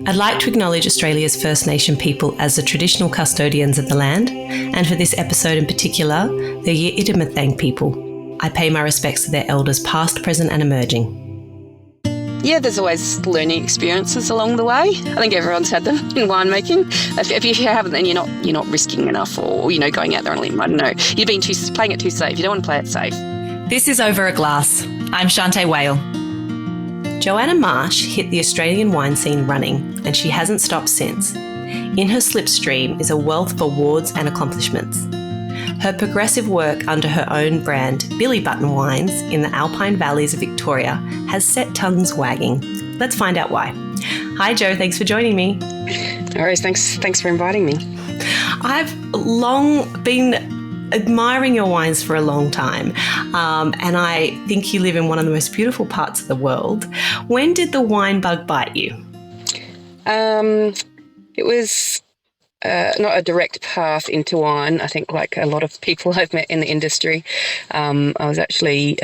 I'd like to acknowledge Australia's First Nation people as the traditional custodians of the land, and for this episode in particular, the Yiddimathang people. I pay my respects to their elders past, present and emerging. Yeah, there's always learning experiences along the way. I think everyone's had them in winemaking. If you haven't, then you're not risking enough, or going out there on a limb. I don't know. You've been playing it too safe. You don't want to play it safe. This is Over a Glass. I'm Shanteh Wale. Joanna Marsh hit the Australian wine scene running, and she hasn't stopped since. In her slipstream is a wealth of awards and accomplishments. Her progressive work under her own brand, Billy Button Wines, in the Alpine Valleys of Victoria, has set tongues wagging. Let's find out why. Hi, Jo. Thanks for joining me. No worries. Thanks for inviting me. I've long been admiring your wines for a long time, and I think you live in one of the most beautiful parts of the world. When did the wine bug bite you? It was not a direct path into wine. I think, like a lot of people I've met in the industry, I was actually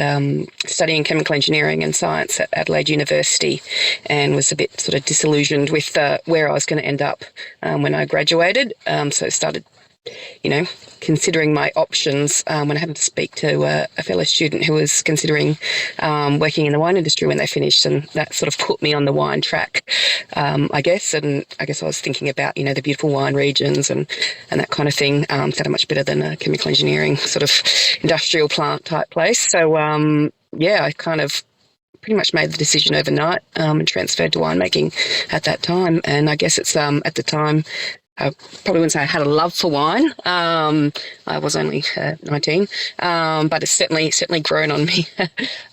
studying chemical engineering and science at Adelaide University, and was a bit sort of disillusioned with where I was going to end up when I graduated. So I started considering my options when I happened to speak to a fellow student who was considering working in the wine industry when they finished, and that sort of put me on the wine track, I guess. And I guess I was thinking about, the beautiful wine regions and that kind of thing. Sounded much better than a chemical engineering sort of industrial plant type place. So, I kind of pretty much made the decision overnight and transferred to winemaking at that time. And I guess it's at the time, I probably wouldn't say I had a love for wine. I was only 19, but it's certainly grown on me,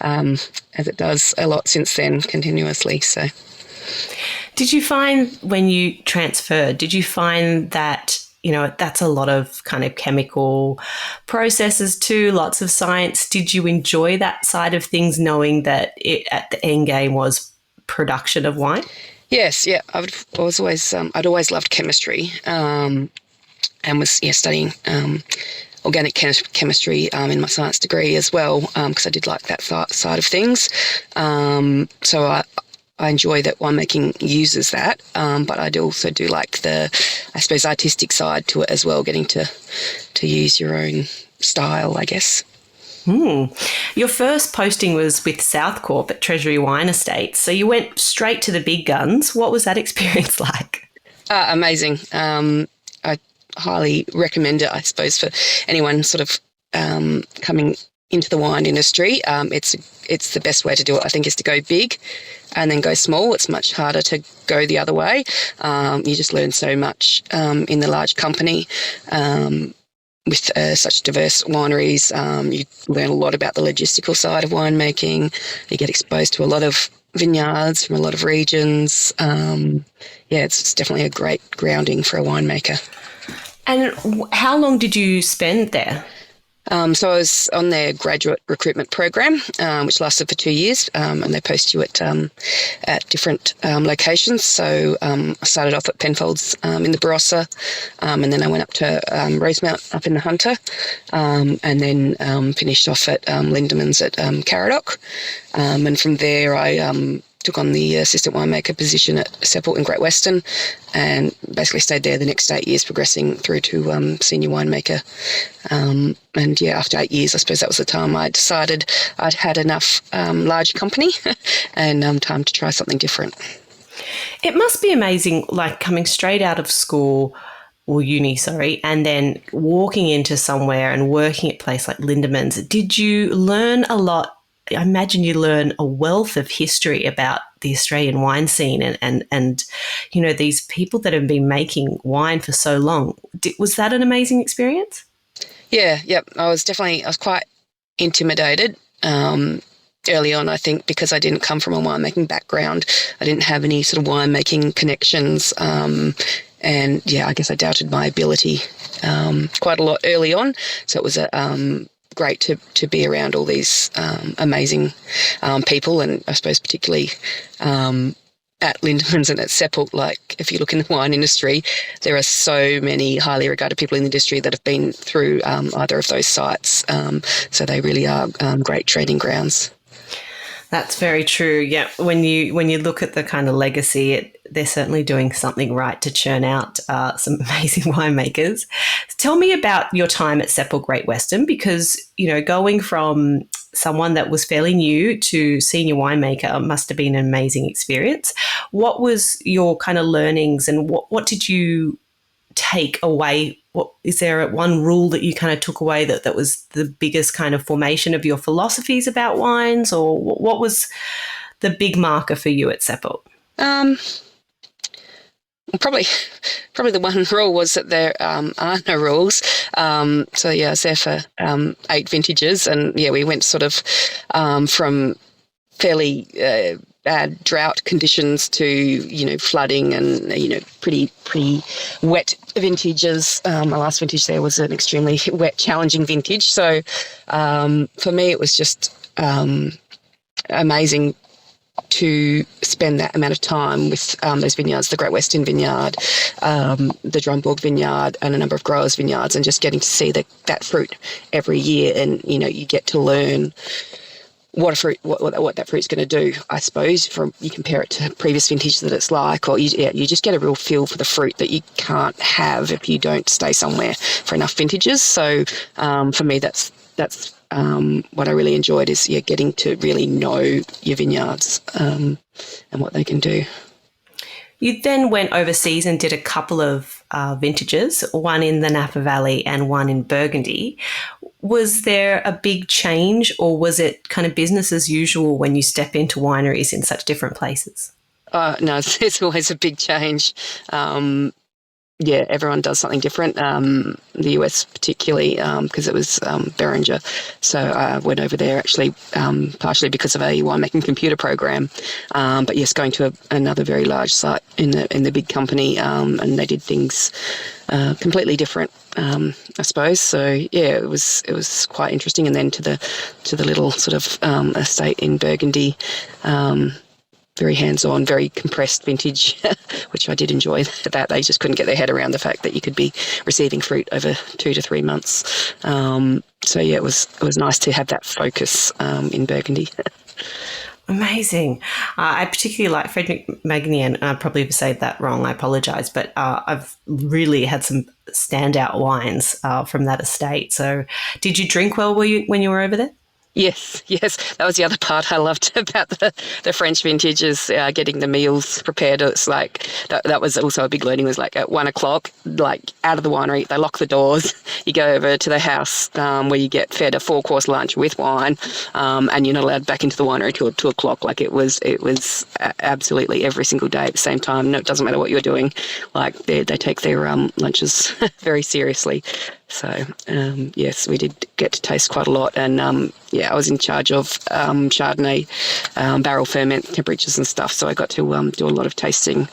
as it does a lot since then, continuously. So, did you find when you transferred? Did you find that that's a lot of kind of chemical processes too, lots of science? Did you enjoy that side of things, knowing that it at the end game was production of wine? Yes, yeah. I'd always loved chemistry, and was studying organic chemistry in my science degree as well, because I did like that side of things. So I enjoy that winemaking uses that, but I also do like the, I suppose, artistic side to it as well, getting to use your own style, I guess. Your first posting was with South Corp at Treasury Wine Estates, so you went straight to the big guns. What was that experience like? Amazing. I highly recommend it, I suppose, for anyone sort of coming into the wine industry. It's the best way to do it, I think, is to go big and then go small. It's much harder to go the other way. You just learn so much in the large company. With such diverse wineries, you learn a lot about the logistical side of winemaking. You get exposed to a lot of vineyards from a lot of regions. It's definitely a great grounding for a winemaker. And how long did you spend there? So I was on their graduate recruitment program, which lasted for 2 years, and they post you at different locations. So I started off at Penfolds in the Barossa, and then I went up to Rosemount up in the Hunter, and then finished off at Lindemans at Caradoc. And from there I took on the assistant winemaker position at Seppelt in Great Western, and basically stayed there the next 8 years, progressing through to senior winemaker. After 8 years, I suppose that was the time I decided I'd had enough large company and time to try something different. It must be amazing, like coming straight out of school or uni, and then walking into somewhere and working at a place like Lindemans. Did you learn a lot? I imagine you learn a wealth of history about the Australian wine scene and these people that have been making wine for so long. Was that an amazing experience? Yeah, I was quite intimidated early on, I think, because I didn't come from a winemaking background. I didn't have any sort of winemaking connections, and I guess I doubted my ability quite a lot early on. So it was great to be around all these amazing people, and I suppose particularly at Lindemans and at Seppelt. Like, if you look in the wine industry, there are so many highly regarded people in the industry that have been through either of those sites, so they really are great training grounds. That's very true. Yeah, when you look at the kind of legacy, they're certainly doing something right to churn out some amazing winemakers. Tell me about your time at Seppelt Great Western, because going from someone that was fairly new to senior winemaker must have been an amazing experience. What was your kind of learnings, and what did you take away? What is there one rule that you kind of took away that was the biggest kind of formation of your philosophies about wines, or what was the big marker for you at Seppelt? Probably the one rule was that there are no rules. So yeah, I was there for 8 vintages, and yeah, we went sort of from fairly bad drought conditions to flooding and pretty wet vintages. My last vintage there was an extremely wet, challenging vintage. So for me, it was just amazing to spend that amount of time with those vineyards, the Great Western Vineyard, the Drumborg Vineyard, and a number of growers' vineyards, and just getting to see that fruit every year. And you get to learn what that fruit's going to do, I suppose. You compare it to previous vintage that it's like, or you just get a real feel for the fruit that you can't have if you don't stay somewhere for enough vintages. So for me, that's what I really enjoyed is getting to really know your vineyards and what they can do. You then went overseas and did a couple of vintages, one in the Napa Valley and one in Burgundy. Was there a big change, or was it kind of business as usual when you step into wineries in such different places? No, it's always a big change. Everyone does something different. The US particularly, because it was Beringer. So I went over there actually partially because of a winemaking computer program. But yes, going to another very large site in the big company, and they did things completely different, I suppose. So yeah, it was quite interesting. And then to the little sort of estate in Burgundy. Very hands-on, very compressed vintage, which I did enjoy. That they just couldn't get their head around the fact that you could be receiving fruit over 2 to 3 months. So yeah, it was nice to have that focus in Burgundy. Amazing. I particularly like Frederick Magnier. I probably said that wrong. I apologise, but I've really had some standout wines from that estate. So, did you drink well when you were over there? Yes. That was the other part I loved about the French vintages, getting the meals prepared. It's like, that was also a big learning, was like at 1 o'clock, like out of the winery, they lock the doors, you go over to the house where you get fed a 4-course lunch with wine, and you're not allowed back into the winery till 2 o'clock. Like it was absolutely every single day at the same time. No, it doesn't matter what you're doing. Like they take their lunches very seriously. So, yes, we did get to taste quite a lot. And, I was in charge of Chardonnay barrel ferment temperatures and stuff. So I got to do a lot of tasting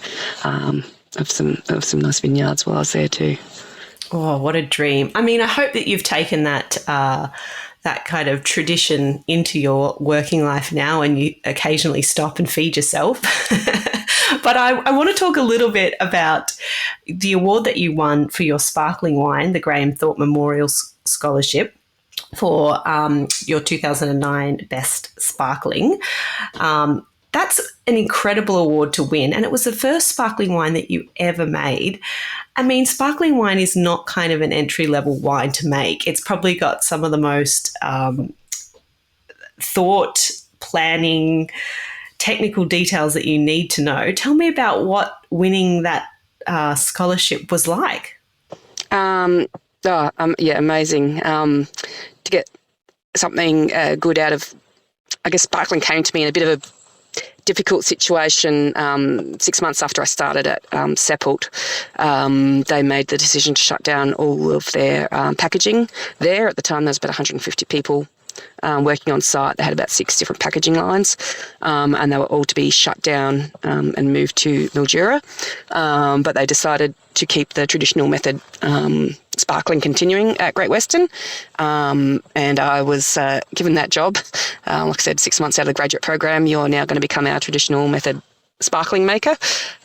of some nice vineyards while I was there too. Oh, what a dream. I mean, I hope that you've taken that kind of tradition into your working life now, and you occasionally stop and feed yourself. But I want to talk a little bit about the award that you won for your sparkling wine, the Graham Thorpe Memorial Scholarship, for your 2009 Best Sparkling. That's an incredible award to win, and it was the first sparkling wine that you ever made. I mean, sparkling wine is not kind of an entry-level wine to make. It's probably got some of the most thought, planning, technical details that you need to know. Tell me about what winning that scholarship was like. Amazing. To get something good out of, I guess sparkling came to me in a bit of a difficult situation 6 months after I started at Seppelt. They made the decision to shut down all of their packaging there. At the time, there was about 150 people working on site. They had about 6 different packaging lines, and they were all to be shut down and moved to Mildura. But they decided to keep the traditional method sparkling continuing at Great Western, and I was given that job. Like I said, 6 months out of the graduate program, you're now going to become our traditional method sparkling maker.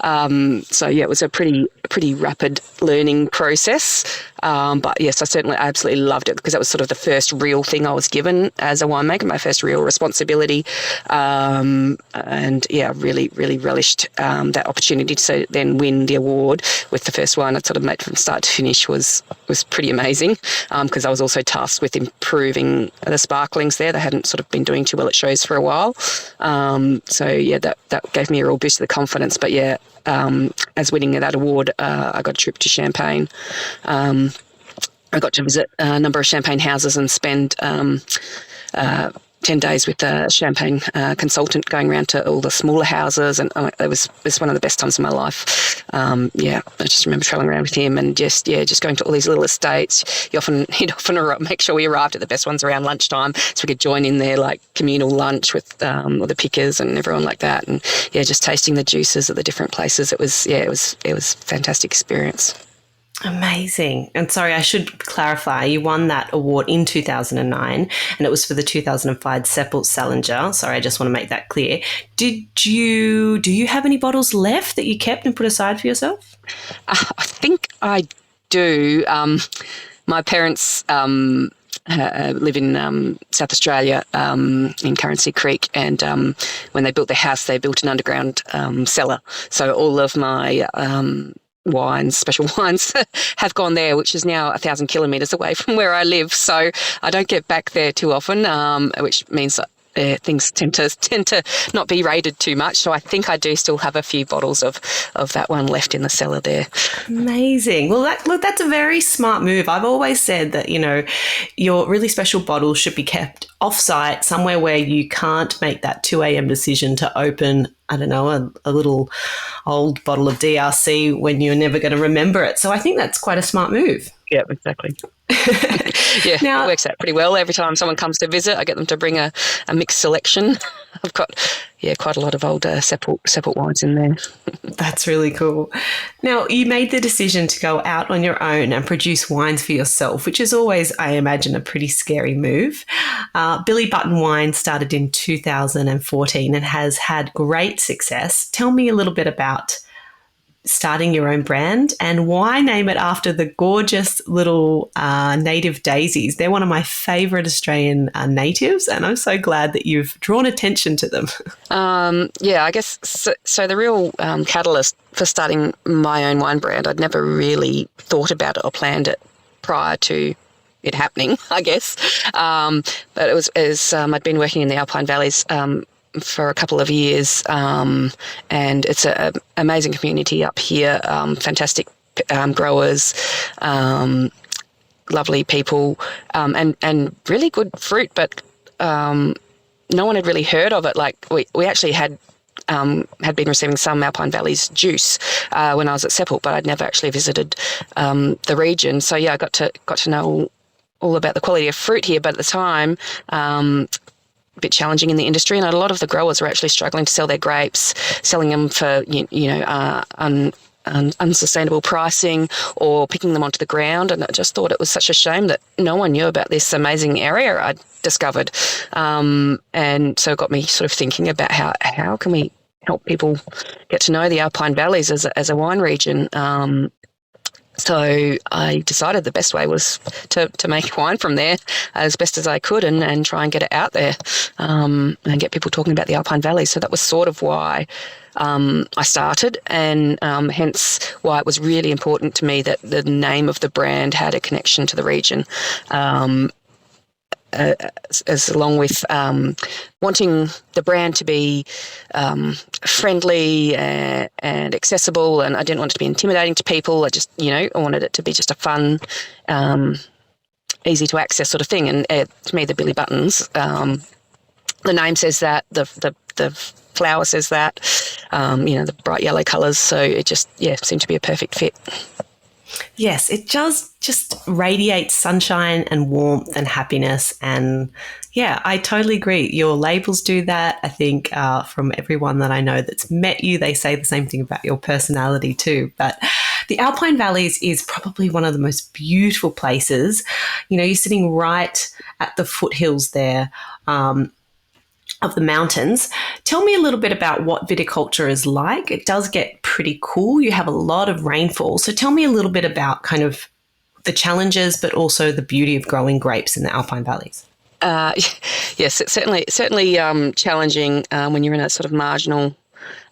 So yeah, it was a pretty rapid learning process. But yes, I absolutely loved it because that was sort of the first real thing I was given as a winemaker, my first real responsibility. And yeah, really relished that opportunity to then win the award with the first wine I'd sort of made from start to finish was pretty amazing, because I was also tasked with improving the sparklings there. They hadn't sort of been doing too well at shows for a while. So yeah, that gave me a real boost of the confidence. But yeah, as winning that award, I got a trip to Champagne. I got to visit a number of Champagne houses and spend 10 days with a Champagne consultant going around to all the smaller houses, and it was one of the best times of my life. I just remember travelling around with him and just going to all these little estates. He'd often make sure we arrived at the best ones around lunchtime so we could join in their like communal lunch with all the pickers and everyone like that, and just tasting the juices at the different places. It was a fantastic experience. Amazing. And sorry, I should clarify, you won that award in 2009 and it was for the 2005 Seppelt Salinger. Sorry, I just want to make that clear. Do you have any bottles left that you kept and put aside for yourself? I think I do. My parents live in South Australia, in Currency Creek, and when they built their house, they built an underground cellar. So all of my special wines have gone there, which is now 1,000 kilometres away from where I live. So I don't get back there too often, which means that things tend to not be rated too much. So I think I do still have a few bottles of that one left in the cellar there. Amazing. Well, that's a very smart move. I've always said that, your really special bottles should be kept off-site, somewhere where you can't make that 2 a.m. decision to open, I don't know, a little old bottle of DRC when you're never going to remember it. So I think that's quite a smart move. Yeah, exactly. Yeah, now, it works out pretty well. Every time someone comes to visit, I get them to bring a mixed selection. I've got, quite a lot of old Seppelt wines in there. That's really cool. Now, you made the decision to go out on your own and produce wines for yourself, which is always, I imagine, a pretty scary move. Billy Button Wine started in 2014 and has had great success. Tell me a little bit about starting your own brand and why name it after the gorgeous little native daisies. They're one of my favourite Australian natives, and I'm so glad that you've drawn attention to them. I guess so the real catalyst for starting my own wine brand, I'd never really thought about it or planned it prior to it happening, I guess. But it was I'd been working in the Alpine Valleys for a couple of years, and it's an amazing community up here, fantastic growers, lovely people, and really good fruit, but no one had really heard of it. Like we actually had been receiving some Alpine Valleys juice when I was at Seppelt, but I'd never actually visited the region. So I got to know all about the quality of fruit here, but at the time, a bit challenging in the industry, and a lot of the growers were actually struggling to sell their grapes, selling them for unsustainable pricing or picking them onto the ground. And I just thought it was such a shame that no one knew about this amazing area I'd discovered. And so it got me sort of thinking about how can we help people get to know the Alpine Valleys as a wine region. So I decided the best way was to make wine from there as best as I could and try and get it out there and get people talking about the Alpine Valley. So that was sort of why I started, and hence why it was really important to me that the name of the brand had a connection to the region. As along with wanting the brand to be friendly and accessible, and I didn't want it to be intimidating to people. I wanted it to be just a fun, easy to access sort of thing. And to me, the Billy Buttons, the name says that, the flower says that, the bright yellow colours. So it just seemed to be a perfect fit. Yes, it just radiates sunshine and warmth and happiness. And I totally agree. Your labels do that. I think from everyone that I know that's met you, they say the same thing about your personality too. But the Alpine Valleys is probably one of the most beautiful places. You're sitting right at the foothills there. of the mountains. Tell me a little bit about what viticulture is like. It does get pretty cool. You have a lot of rainfall. So tell me a little bit about kind of the challenges, but also the beauty of growing grapes in the Alpine Valleys. Yes, it's certainly challenging when you're in a sort of marginal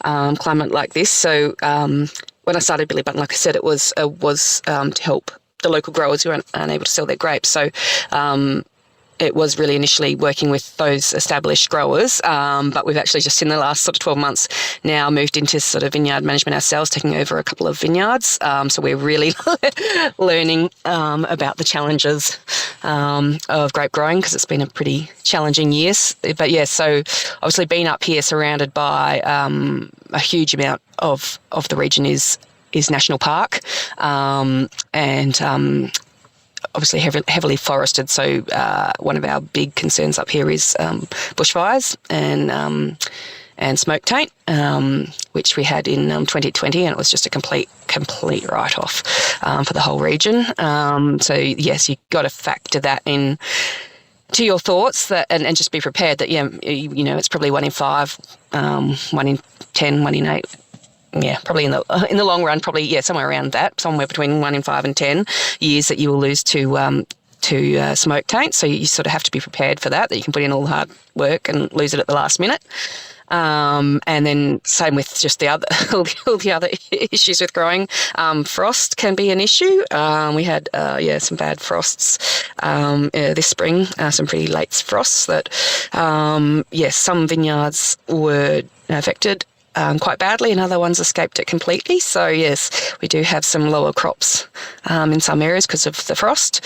climate like this. So when I started Billy Button, like I said, it was to help the local growers who aren't able to sell their grapes. So it was really initially working with those established growers, but we've actually just in the last sort of 12 months now moved into sort of vineyard management ourselves, taking over a couple of vineyards. So we're really learning about the challenges of grape growing, because it's been a pretty challenging year. But yeah, so obviously being up here surrounded by a huge amount of the region is national park, and obviously heavily forested. So one of our big concerns up here is bushfires and smoke taint, which we had in 2020, and it was just a complete write-off for the whole region. So yes, you've got to factor that in to your thoughts, that and just be prepared that it's probably 1 in 5, 1 in 10, 1 in 8. Yeah, probably in the long run, somewhere around that, somewhere between 1 in 5 and 10 years that you will lose to smoke taint. So you sort of have to be prepared for that you can put in all the hard work and lose it at the last minute. And then same with just the other all the other issues with growing. Frost can be an issue. We had some bad frosts this spring, some pretty late frosts that some vineyards were affected quite badly, and other ones escaped it completely. So yes, we do have some lower crops in some areas because of the frost.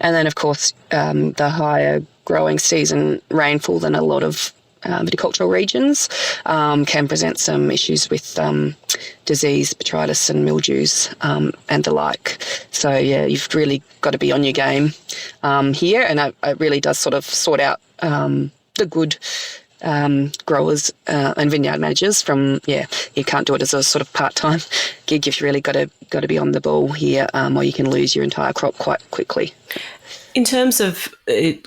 And then of course the higher growing season rainfall than a lot of viticultural regions can present some issues with disease, botrytis and mildews and the like. So yeah, you've really got to be on your game here, and it really does sort of sort out the good growers and vineyard managers from, you can't do it as a sort of part-time gig. You've really got to be on the ball here, or you can lose your entire crop quite quickly. In terms of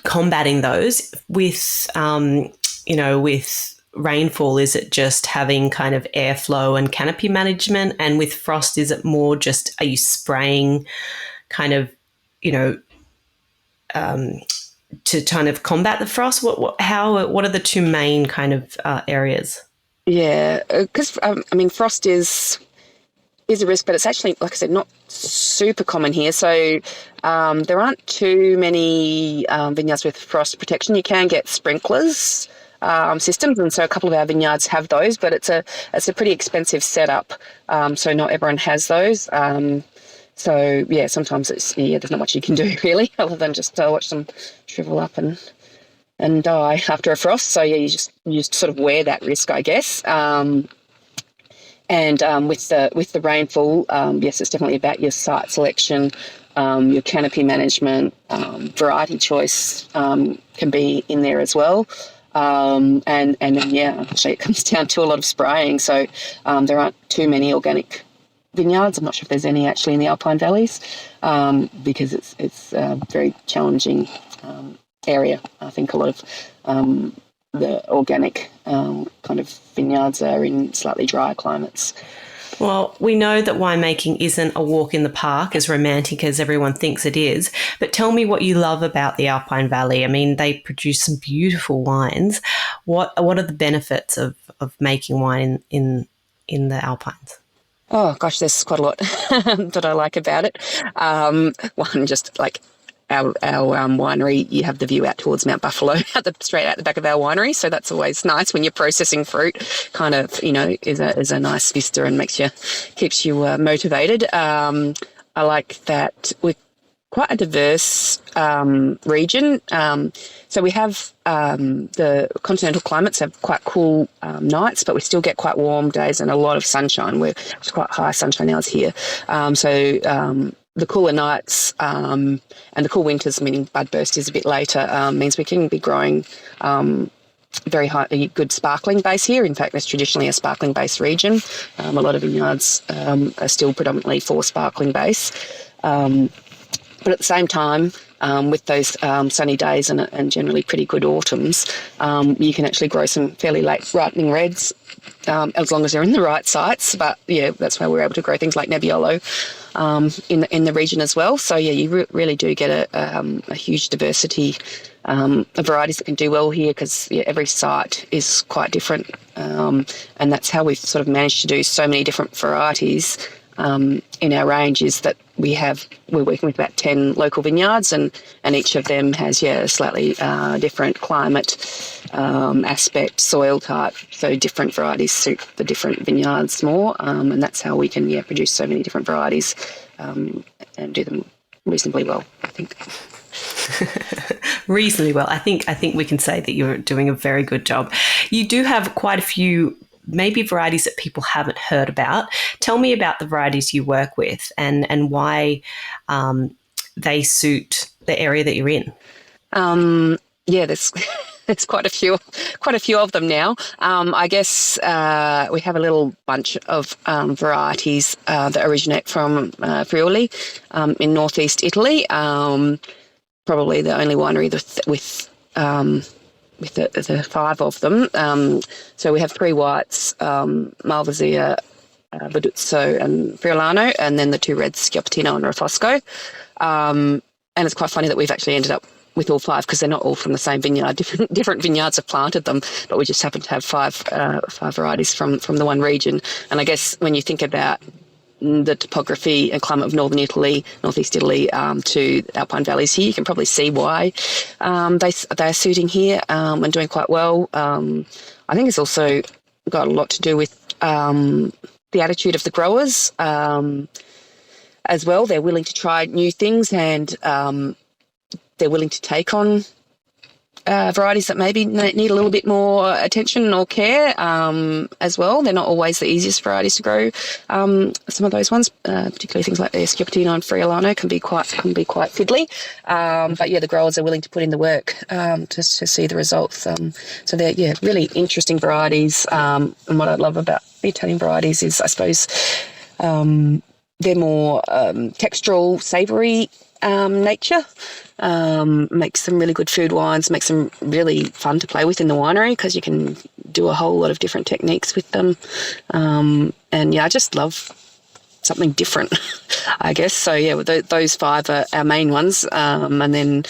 combating those with, with rainfall, is it just having kind of airflow and canopy management? And with frost, is it more just, are you spraying kind of, to kind of combat the frost? What are the two main kind of areas? Yeah, because frost is a risk, but it's actually, like I said, not super common here. So there aren't too many vineyards with frost protection. You can get sprinklers systems, and so a couple of our vineyards have those, but it's a pretty expensive setup. So not everyone has those. So yeah, sometimes there's not much you can do really, other than just watch them shrivel up and die after a frost. So yeah, you just sort of wear that risk, I guess. And with the rainfall, yes, it's definitely about your site selection, your canopy management, variety choice can be in there as well. And then actually it comes down to a lot of spraying. So there aren't too many organic vineyards. I'm not sure if there's any actually in the Alpine Valleys, because it's a very challenging area. I think a lot of the organic kind of vineyards are in slightly drier climates. Well, we know that winemaking isn't a walk in the park, as romantic as everyone thinks it is, but tell me what you love about the Alpine Valley. I mean, they produce some beautiful wines. What are the benefits of making wine in the Alpines? Oh gosh, there's quite a lot that I like about it. One, just like our winery, you have the view out towards Mount Buffalo, straight out the back of our winery. So that's always nice when you're processing fruit. Kind of, is a nice vista and keeps you motivated. I like that we're quite a diverse region. So we have the continental climates have quite cool nights, but we still get quite warm days and a lot of sunshine. It's quite high sunshine hours here. The cooler nights and the cool winters, meaning bud burst is a bit later, means we can be growing very high, good sparkling base here. In fact, there's traditionally a sparkling base region. A lot of vineyards are still predominantly for sparkling base. But at the same time, with those sunny days and generally pretty good autumns, you can actually grow some fairly late ripening reds, as long as they're in the right sites. But yeah, that's why we're able to grow things like Nebbiolo in the region as well. So yeah, you really do get a huge diversity of varieties that can do well here, because every site is quite different, and that's how we've sort of managed to do so many different varieties in our range, is that we're working with about 10 local vineyards, and each of them has a slightly different climate aspect, soil type, so different varieties suit the different vineyards more, and that's how we can produce so many different varieties and do them reasonably well, I think. Reasonably well. I think we can say that you're doing a very good job. You do have quite a few maybe varieties that people haven't heard about. Tell me about the varieties you work with and why they suit the area that you're in. There's there's quite a few of them now. I guess we have a little bunch of varieties that originate from Friuli in northeast Italy. Probably the only winery with the 5 of them. So we have 3 whites, Malvasia, Verduzzo and Friulano, and then the 2 reds, Schioppettino and Rafosco. And it's quite funny that we've actually ended up with all 5, because they're not all from the same vineyard. Different vineyards have planted them, but we just happen to have 5 varieties from the one region. And I guess when you think about the topography and climate of northern Italy, northeast Italy, to Alpine Valleys here, you can probably see why they are suiting here and doing quite well. I think it's also got a lot to do with the attitude of the growers as well. They're willing to try new things, and they're willing to take on varieties that maybe need a little bit more attention or care as well. They're not always the easiest varieties to grow. Some of those ones, particularly things like the Schioppettino and Friulano, can be quite fiddly. But yeah, the growers are willing to put in the work to see the results. So they're really interesting varieties. And what I love about the Italian varieties is, I suppose, they're more textural, savoury nature. Makes them really good food wines, makes them really fun to play with in the winery, because you can do a whole lot of different techniques with them. And I just love something different, I guess. So those 5 are our main ones. And then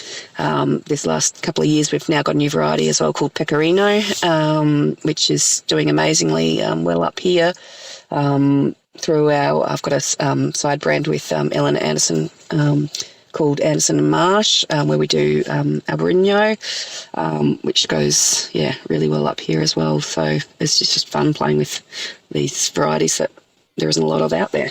this last couple of years, we've now got a new variety as well called Pecorino, which is doing amazingly well up here. I've got a side brand with Ellen Anderson, called Anderson and Marsh, where we do Albarino, which goes really well up here as well. So it's just fun playing with these varieties that there isn't a lot of out there.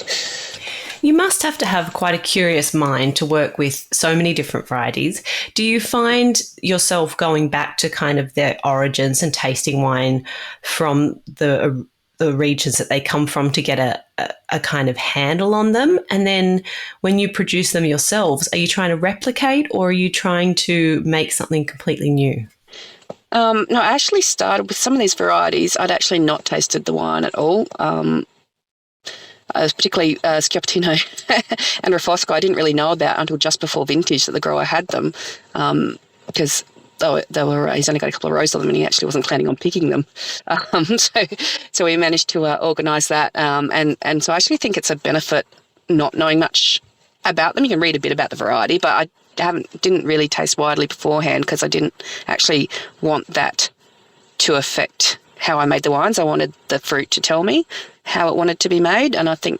You must have to have quite a curious mind to work with so many different varieties. Do you find yourself going back to kind of their origins and tasting wine from the regions that they come from to get a kind of handle on them? And then when you produce them yourselves, are you trying to replicate, or are you trying to make something completely new? No, I actually started with some of these varieties. I'd actually not tasted the wine at all. Particularly Schioppettino and Rafosco, I didn't really know about until just before vintage that the grower had them, because he's only got a couple of rows of them, and he actually wasn't planning on picking them. So we managed to organise that, and so I actually think it's a benefit not knowing much about them. You can read a bit about the variety, but I didn't really taste widely beforehand, because I didn't actually want that to affect how I made the wines. I wanted the fruit to tell me how it wanted to be made, and I think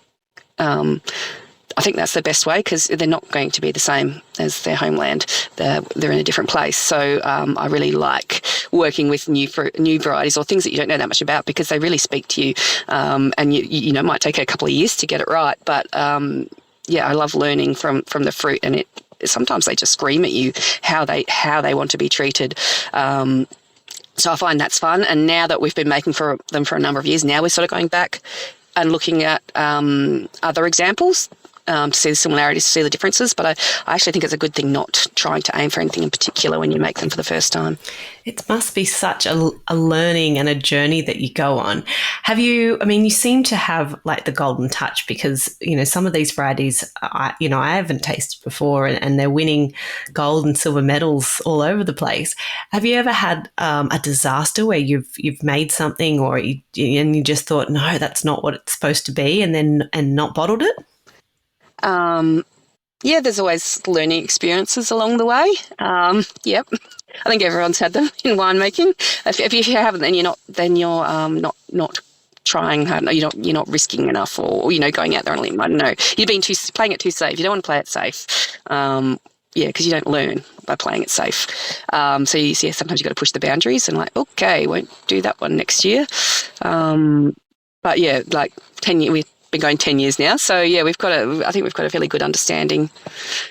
that's the best way, because they're not going to be the same as their homeland. They're in a different place. So I really like working with new varieties or things that you don't know that much about, because they really speak to you. And you know, it might take a couple of years to get it right. But I love learning from the fruit, and sometimes they just scream at you how they want to be treated. So I find that's fun. And now that we've been making them for a number of years, now we're sort of going back and looking at other examples to see the similarities, to see the differences. But I actually think it's a good thing not trying to aim for anything in particular when you make them for the first time. It must be such a learning and a journey that you go on. You seem to have like the golden touch because, some of these varieties, I haven't tasted before and they're winning gold and silver medals all over the place. Have you ever had a disaster where you've made something and you just thought, no, that's not what it's supposed to be and not bottled it? Yeah, there's always learning experiences along the way. Yep. I think everyone's had them in winemaking. If you haven't, then you're not trying hard. No, you're not risking enough, or going out there on a limb. I don't know. You've been playing it too safe. You don't want to play it safe. Because you don't learn by playing it safe. Sometimes you've got to push the boundaries and okay, won't do that one next year. But yeah, 10 years. We've been going 10 years now, so yeah, I think we've got a fairly good understanding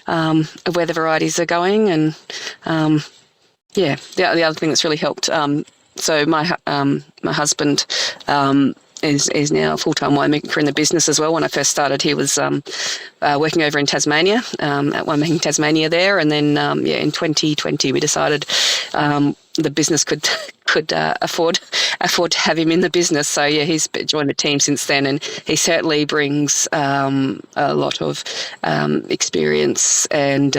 of where the varieties are going, and the other thing that's really helped. So my husband is now a full-time winemaker in the business as well. When I first started, he was working over in Tasmania at Winemaking Tasmania there, and then in 2020 we decided the business could afford to have him in the business. So yeah, he's joined the team since then, and he certainly brings a lot of experience and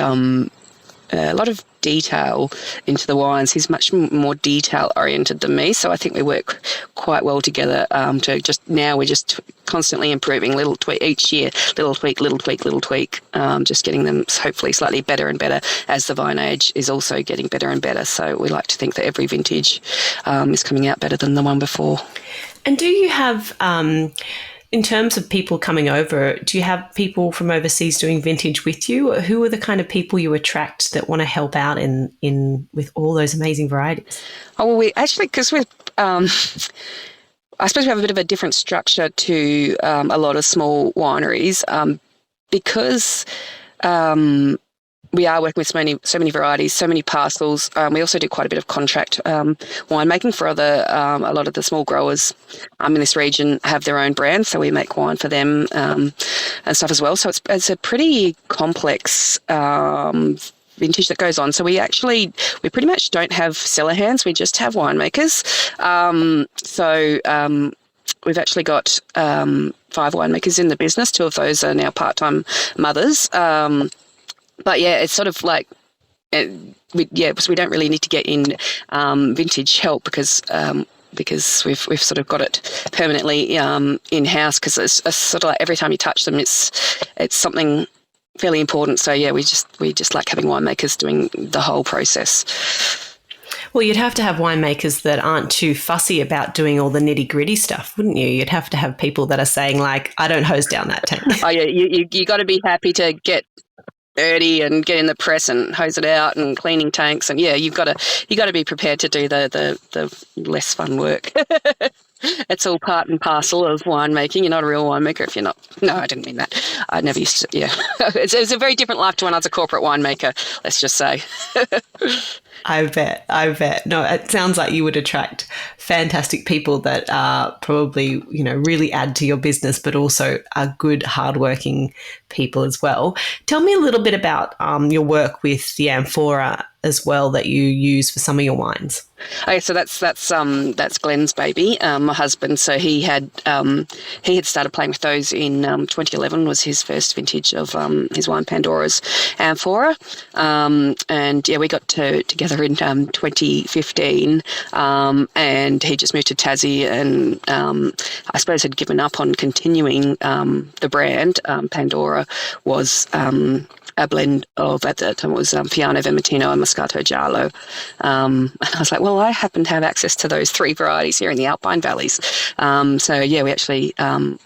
a lot of detail into the wines. He's much more detail oriented than me, so I think we work quite well together. We're just constantly improving, little tweak each year, little tweak, just getting them hopefully slightly better and better as the vine age is also getting better and better. So we like to think that every vintage is coming out better than the one before. And do you have in terms of people coming over, do you have people from overseas doing vintage with you? Who are the kind of people you attract that want to help out in with all those amazing varieties? Oh, well, we actually, because we're, I suppose we have a bit of a different structure to a lot of small wineries because we are working with so many varieties, so many parcels. We also do quite a bit of contract winemaking for a lot of the small growers in this region have their own brand, so we make wine for them and stuff as well. So it's a pretty complex vintage that goes on. So we pretty much don't have cellar hands. We just have winemakers. We've actually got 5 winemakers in the business. 2 of those are now part-time mothers. But yeah, it's sort of we don't really need to get in vintage help because we've sort of got it permanently in house, because it's sort of like every time you touch them, it's something fairly important. So yeah, we just like having winemakers doing the whole process. Well, you'd have to have winemakers that aren't too fussy about doing all the nitty-gritty stuff, wouldn't you? You'd have to have people that are saying I don't hose down that tank. Oh yeah, you got to be happy to get dirty and get in the press and hose it out and cleaning tanks, and yeah, you got to be prepared to do the less fun work. It's all part and parcel of winemaking. You're not a real winemaker if you're not. No, I didn't mean that. I never used to. Yeah, it's a very different life to when I was a corporate winemaker. Let's just say. I bet. No, it sounds like you would attract fantastic people that are probably, really add to your business, but also are good, hardworking people as well. Tell me a little bit about your work with the amphora as well that you use for some of your wines. Okay, so that's Glenn's baby, my husband. So he had started playing with those in 2011 was his first vintage of his wine Pandora's amphora, and yeah, we got together in 2015, and he just moved to Tassie, and I suppose had given up on continuing the brand. Pandora was a blend of, at that time it was Fiano Vermentino and Moscato Giallo. And I was like, well, I happen to have access to those 3 varieties here in the Alpine Valleys. So yeah, we actually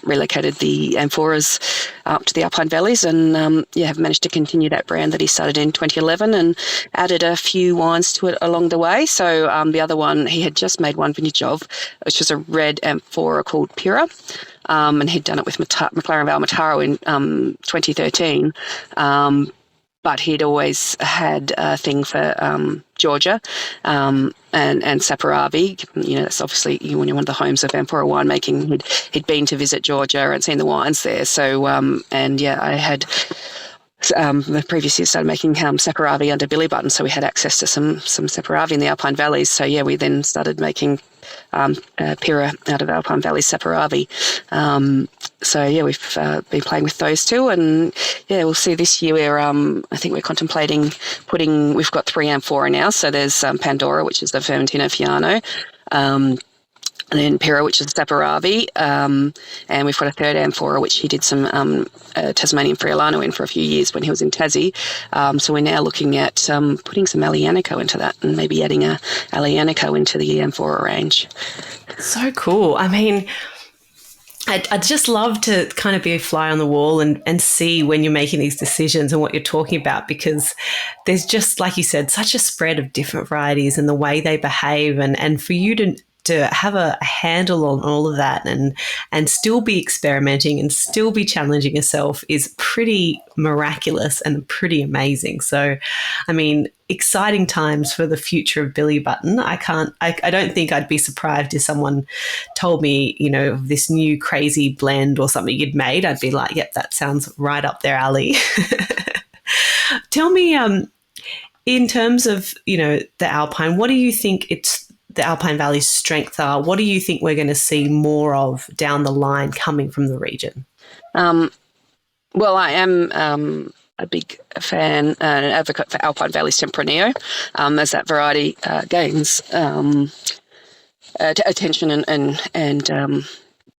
relocated the amphoras up to the Alpine Valleys, and have managed to continue that brand that he started in 2011 and added a few wines to it along the way. So the other one he had just made one vintage of, which was a red amphora called Pura. And he'd done it with McLaren Val Mataro in 2013. but he'd always had a thing for Georgia and Saperavi. That's obviously when you're one of the homes of Amphora winemaking. He'd been to visit Georgia and seen the wines there. So I had. The previous year started making Saperavi under Billy Button, so we had access to some Saperavi in the Alpine Valleys. So we then started making Pira out of Alpine Valleys Saperavi. We've been playing with those two, and we'll see this year. I think we're contemplating we've got 3 Amphora now. So there's Pandora, which is the Fermentino Fiano. And then Pira, which is Saperavi, and we've got a 3rd Amphora, which he did some Tasmanian Friulano in for a few years when he was in Tassie. So we're now looking at putting some Aglianico into that, and maybe adding a Aglianico into the Amphora range. So cool. I mean, I'd just love to kind of be a fly on the wall and see when you're making these decisions and what you're talking about, because there's just, like you said, such a spread of different varieties and the way they behave, and for you to have a handle on all of that and still be experimenting and still be challenging yourself is pretty miraculous and pretty amazing. So, I mean, exciting times for the future of Billy Button. I don't think I'd be surprised if someone told me, of this new crazy blend or something you'd made. I'd be like, yep, that sounds right up their alley. Tell me, in terms of, the Alpine, what do you think the Alpine Valley's strengths are? What do you think we're going to see more of down the line coming from the region? Well, I am a big fan and advocate for Alpine Valleys Tempranillo, as that variety gains attention and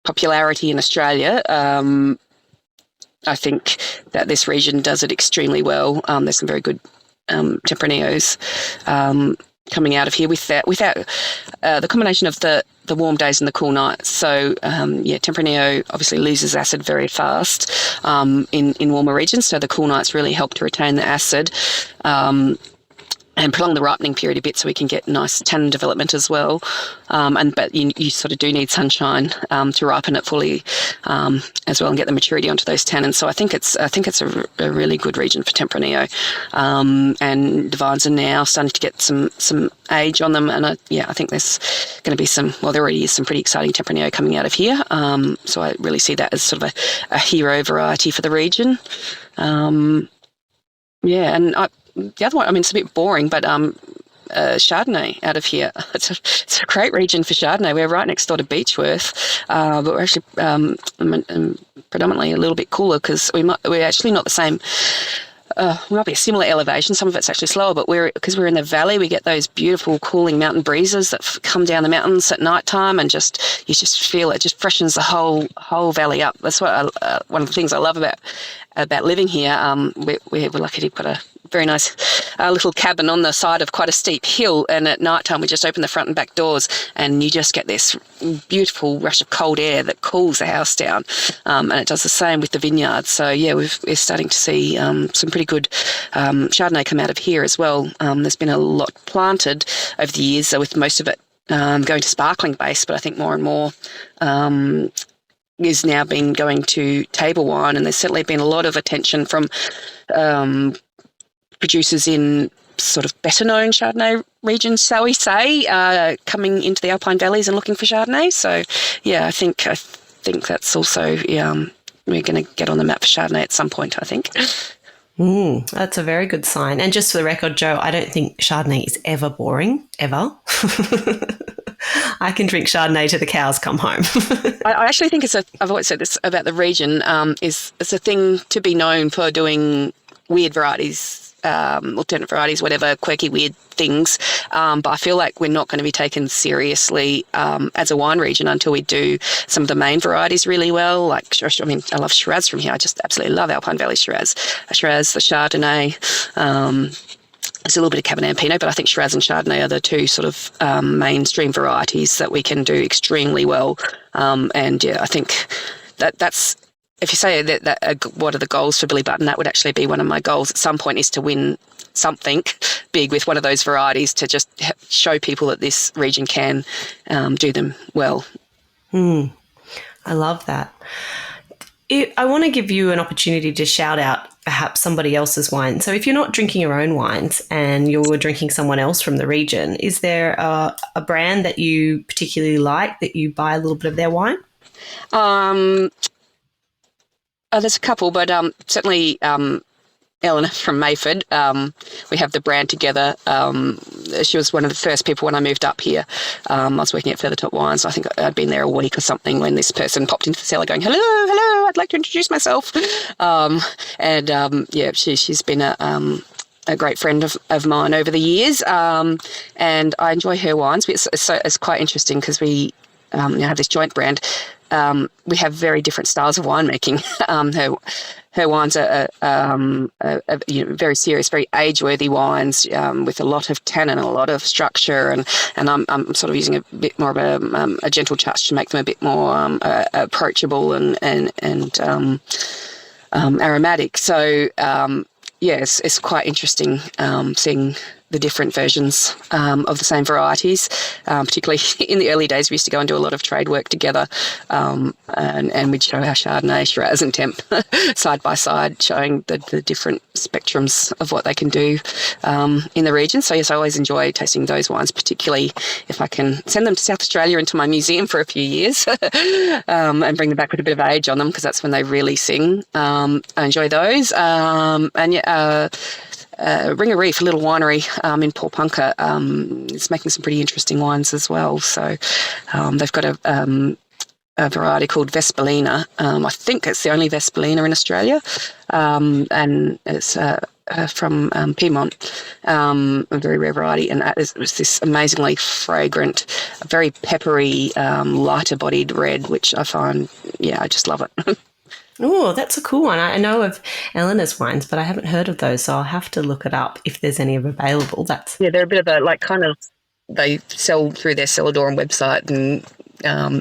popularity in Australia. I think that this region does it extremely well. There's some very good Tempranillos coming out of here without the combination of the warm days and the cool nights. So, Tempranillo obviously loses acid very fast in warmer regions. So the cool nights really help to retain the acid and prolong the ripening period a bit, so we can get nice tannin development as well. But you sort of do need sunshine to ripen it fully as well and get the maturity onto those tannins. So I think it's a really good region for Tempranillo. And the vines are now starting to get some age on them, and I think there's going to be there already is some pretty exciting Tempranillo coming out of here. So I really see that as sort of a hero variety for the region. The other one, I mean, it's a bit boring, but Chardonnay out of here. It's a great region for Chardonnay. We're right next door to Beechworth, but we're actually predominantly a little bit cooler because we're actually not the same. We might be a similar elevation. Some of it's actually slower, but because we're in the valley, we get those beautiful cooling mountain breezes that come down the mountains at night time, and you just feel it just freshens the whole valley up. That's what one of the things I love about living here. We're lucky to put a very nice little cabin on the side of quite a steep hill, and at night time we just open the front and back doors and you just get this beautiful rush of cold air that cools the house down, and it does the same with the vineyards. So we're starting to see some pretty good Chardonnay come out of here as well. There's been a lot planted over the years, so with most of it going to sparkling base, but I think more and more is now going to table wine, and there's certainly been a lot of attention from producers in sort of better known Chardonnay regions, shall we say, coming into the Alpine Valleys and looking for Chardonnay. So I think that's also we're going to get on the map for Chardonnay at some point, I think. That's a very good sign. And just for the record, Jo, I don't think Chardonnay is ever boring, ever. I can drink Chardonnay till the cows come home. I actually think I've always said this about the region, it's a thing to be known for doing weird varieties, alternate varieties, whatever, quirky, weird things. But I feel like we're not going to be taken seriously as a wine region until we do some of the main varieties really well. Like, I mean, I love Shiraz from here. I just absolutely love Alpine Valley Shiraz. Shiraz, the Chardonnay. There's a little bit of Cabernet and Pinot, but I think Shiraz and Chardonnay are the two sort of mainstream varieties that we can do extremely well. I think that's, if you say that what are the goals for Billy Button, that would actually be one of my goals at some point, is to win something big with one of those varieties, to just show people that this region can do them well. I love that. I want to give you an opportunity to shout out perhaps somebody else's wine. So if you're not drinking your own wines and you're drinking someone else from the region, is there a brand that you particularly like that you buy a little bit of their wine? There's a couple, but certainly Eleanor from Mayford. We have the brand together. She was one of the first people when I moved up here. I was working at Feathertop Wines. I think I'd been there a week or something when this person popped into the cellar going, hello, I'd like to introduce myself. She's been a great friend of mine over the years, and I enjoy her wines. It's quite interesting because we have this joint brand. We have very different styles of winemaking. Her wines are very serious, very age-worthy wines with a lot of tannin, a lot of structure, and I'm sort of using a bit more of a gentle touch to make them a bit more approachable and aromatic. So yes, it's quite interesting seeing the different versions of the same varieties. Particularly in the early days, we used to go and do a lot of trade work together, and we'd show our Chardonnay, Shiraz and Temp side by side, showing the different spectrums of what they can do in the region. So yes, I always enjoy tasting those wines, particularly if I can send them to South Australia into my museum for a few years and bring them back with a bit of age on them, because that's when they really sing. I enjoy those. Ringer Reef, a little winery in Paulpunka, is making some pretty interesting wines as well. So they've got a variety called Vespolina. I think it's the only Vespolina in Australia, and it's from Piedmont, a very rare variety, and it was this amazingly fragrant, very peppery, lighter-bodied red, which I find, I just love it. Oh, that's a cool one. I know of Eleanor's wines, but I haven't heard of those, so I'll have to look it up if there's any available. They're a bit of a they sell through their cellar door and website, and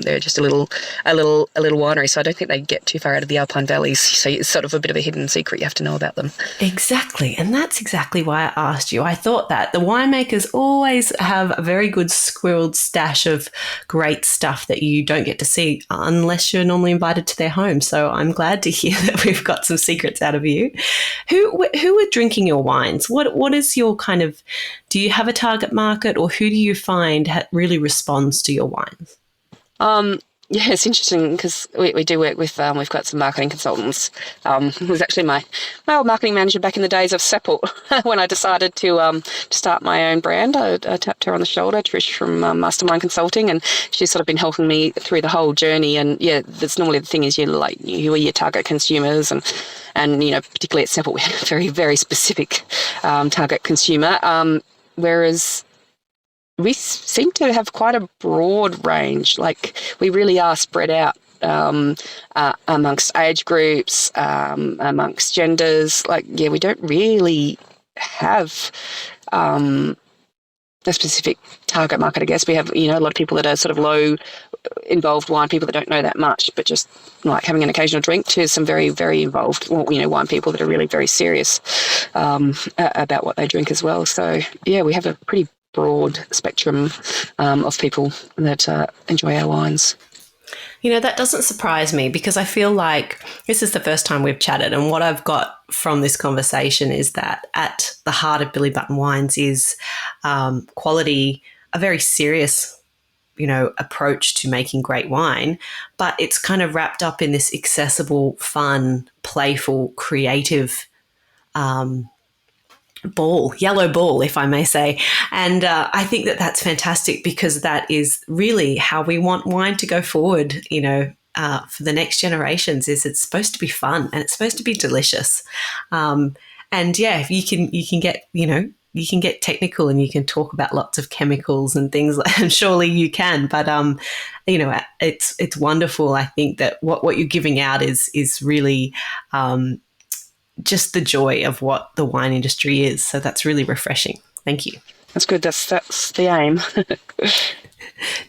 they're just a little winery. So I don't think they get too far out of the Alpine Valleys. So it's sort of a bit of a hidden secret. You have to know about them. Exactly, and that's exactly why I asked you. I thought that the winemakers always have a very good squirreled stash of great stuff that you don't get to see unless you're normally invited to their home. So I'm glad to hear that we've got some secrets out of you. Who are drinking your wines? What is your kind of? Do you have a target market, or who do you find really responds to your wines? It's interesting because we do work with, we've got some marketing consultants. Who was actually my old marketing manager back in the days of Seppelt when I decided to start my own brand. I tapped her on the shoulder, Trish from Mastermind Consulting, and she's sort of been helping me through the whole journey. And that's normally the thing is who are your target consumers, and particularly at Seppelt we have a very, very specific target consumer. Whereas we seem to have quite a broad range. Like, we really are spread out amongst age groups, amongst genders. We don't really have a specific target market, I guess. We have, a lot of people that are sort of low involved wine people that don't know that much, but just like having an occasional drink, to some very, very involved, wine people that are really very serious about what they drink as well. So, we have a pretty broad spectrum of people that enjoy our wines. That doesn't surprise me, because I feel like this is the first time we've chatted, and what I've got from this conversation is that at the heart of Billy Button Wines is quality, a very serious approach to making great wine, but it's kind of wrapped up in this accessible, fun, playful, creative yellow ball, if I may say. And I think that that's fantastic, because that is really how we want wine to go forward, for the next generations. Is it's supposed to be fun and it's supposed to be delicious. If you can get, you can get technical and you can talk about lots of chemicals and things, and surely you can, but it's wonderful. I think that what you're giving out is really just the joy of what the wine industry is. So that's really refreshing. Thank you. That's good. That's the aim.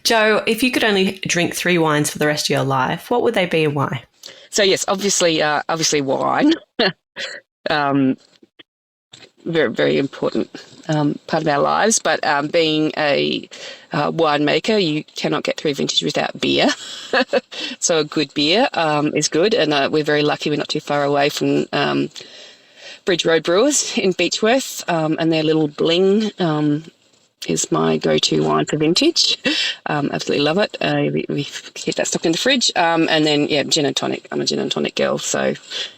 Jo, if you could only drink 3 wines for the rest of your life, what would they be and why? So yes, obviously wine. very, very important part of our lives. But being a winemaker, you cannot get through vintage without beer. So a good beer is good. And we're very lucky we're not too far away from Bridge Road Brewers in Beechworth, and their little Bling is my go-to wine for vintage. Absolutely love it. We keep that stocked in the fridge. And then, gin and tonic. I'm a gin and tonic girl. So,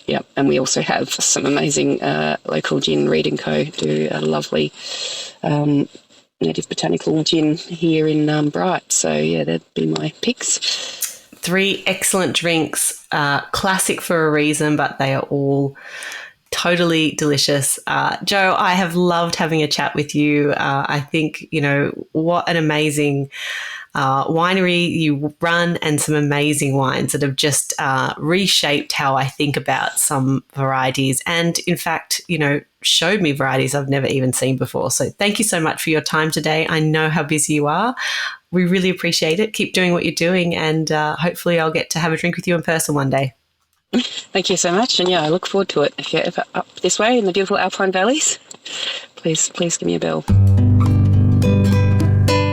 yeah. And we also have some amazing local gin. Reed & Co. do a lovely native botanical gin here in Bright. So, yeah, that'd be my picks. 3 excellent drinks, classic for a reason, but they are all totally delicious. Jo, I have loved having a chat with you. I think, what an amazing winery you run, and some amazing wines that have just reshaped how I think about some varieties, and in fact, showed me varieties I've never even seen before. So thank you so much for your time today. I know how busy you are. We really appreciate it. Keep doing what you're doing, and hopefully I'll get to have a drink with you in person one day. Thank you so much. And I look forward to it. If you're ever up this way in the beautiful Alpine Valleys, please give me a bell.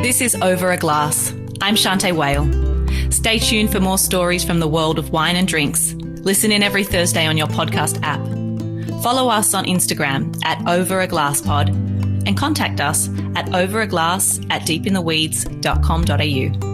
This is Over a Glass. I'm Shanteh Wale. Stay tuned for more stories from the world of wine and drinks. Listen in every Thursday on your podcast app. Follow us on Instagram at overaglasspod and contact us at overaglass@deepintheweeds.com.au.